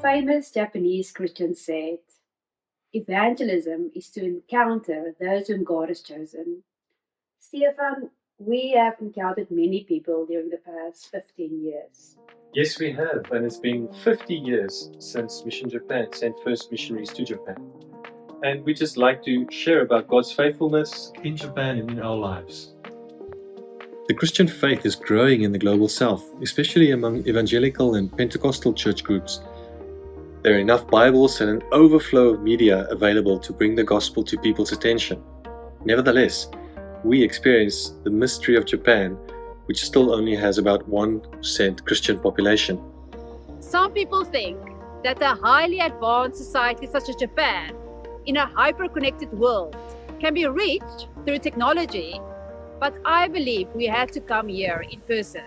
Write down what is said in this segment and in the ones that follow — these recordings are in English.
famous Japanese Christian said, evangelism is to encounter those whom God has chosen. Stefan, we have encountered many people during the past 15 years. Yes, we have, and it's been 50 years since Mission Japan sent first missionaries to Japan. And we just like to share about God's faithfulness in Japan and in our lives. The Christian faith is growing in the global south, especially among evangelical and Pentecostal church groups. There are enough Bibles and an overflow of media available to bring the gospel to people's attention. Nevertheless, we experience the mystery of Japan, which still only has about 1% Christian population. Some people think that a highly advanced society such as Japan, in a hyper-connected world, can be reached through technology, but I believe we had to come here in person.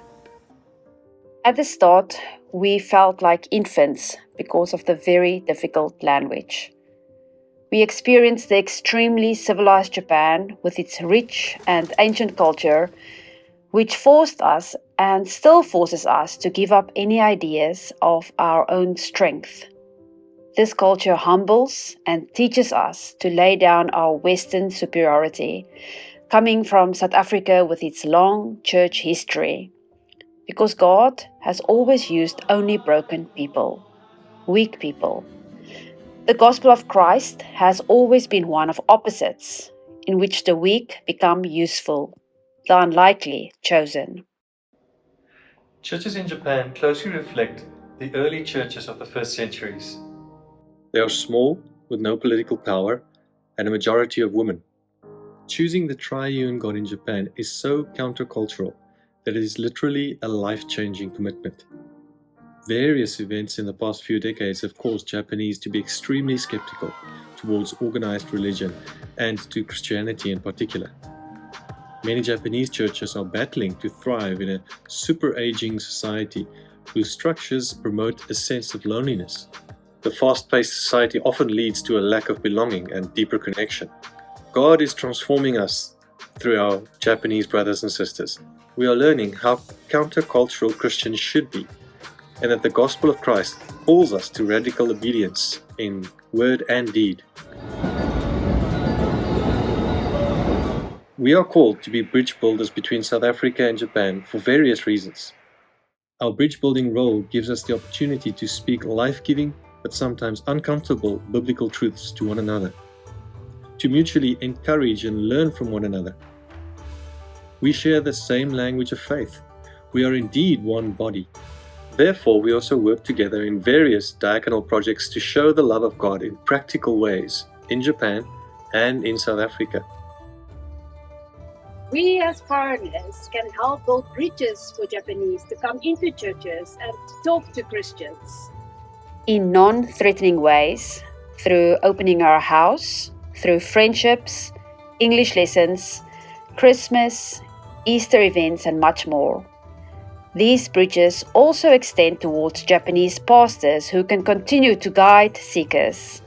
At the start, we felt like infants because of the very difficult language. We experienced the extremely civilized Japan with its rich and ancient culture, which forced us and still forces us to give up any ideas of our own strength. This culture humbles and teaches us to lay down our Western superiority, coming from South Africa with its long church history. Because God has always used only broken people, weak people. The gospel of Christ has always been one of opposites, in which the weak become useful, the unlikely chosen. Churches in Japan closely reflect the early churches of the first centuries. They are small, with no political power, and a majority of women. Choosing the triune God in Japan is so countercultural that it is literally a life-changing commitment. Various events in the past few decades have caused Japanese to be extremely skeptical towards organized religion and to Christianity in particular. Many Japanese churches are battling to thrive in a super-aging society whose structures promote a sense of loneliness. The fast-paced society often leads to a lack of belonging and deeper connection. God is transforming us through our Japanese brothers and sisters. We are learning how countercultural Christians should be, and that the gospel of Christ calls us to radical obedience in word and deed. We are called to be bridge builders between South Africa and Japan for various reasons. Our bridge building role gives us the opportunity to speak life-giving but sometimes uncomfortable biblical truths to one another, to mutually encourage and learn from one another. We share the same language of faith. We are indeed one body. Therefore, we also work together in various diaconal projects to show the love of God in practical ways in Japan and in South Africa. We as foreigners can help build bridges for Japanese to come into churches and to talk to Christians. In non-threatening ways, through opening our house, through friendships, English lessons, Christmas, Easter events, and much more. These bridges also extend towards Japanese pastors who can continue to guide seekers.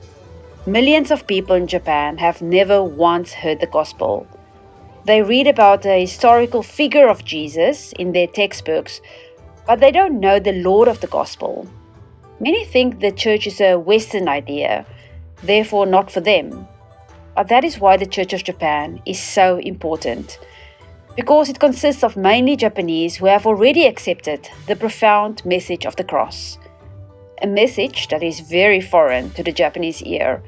Millions of people in Japan have never once heard the gospel. They read about the historical figure of Jesus in their textbooks, but they don't know the Lord of the gospel. Many think the church is a Western idea, therefore not for them. But that is why the Church of Japan is so important, because it consists of mainly Japanese who have already accepted the profound message of the cross. A message that is very foreign to the Japanese ear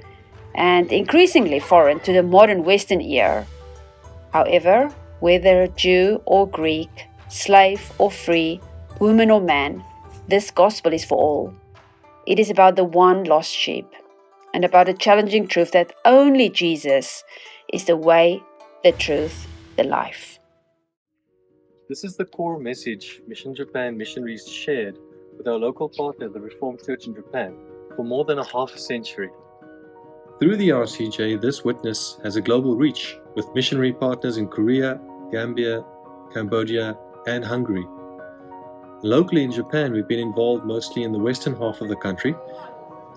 and increasingly foreign to the modern Western ear. However, whether Jew or Greek, slave or free, woman or man, this gospel is for all. It is about the one lost sheep and about the challenging truth that only Jesus is the way, the truth, the life. This is the core message Mission Japan Missionaries shared with our local partner, the Reformed Church in Japan, for more than a half a century. Through the RCJ, this witness has a global reach with missionary partners in Korea, Gambia, Cambodia, and Hungary. Locally in Japan, we've been involved mostly in the western half of the country.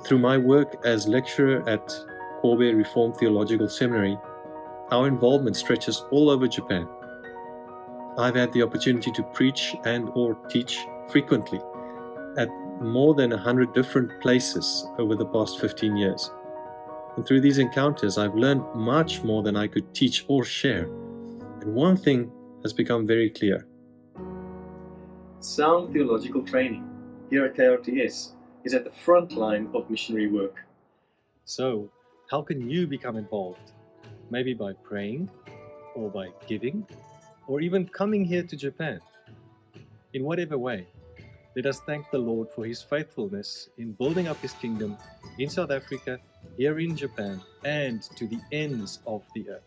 Through my work as lecturer at Kobe Reformed Theological Seminary, our involvement stretches all over Japan. I've had the opportunity to preach and or teach frequently at more than 100 different places over the past 15 years. And through these encounters, I've learned much more than I could teach or share. And one thing has become very clear. Sound theological training here at KRTS is at the front line of missionary work. So, how can you become involved? Maybe by praying, or by giving, or even coming here to Japan. In whatever way, let us thank the Lord for His faithfulness in building up His kingdom in South Africa, here in Japan, and to the ends of the earth.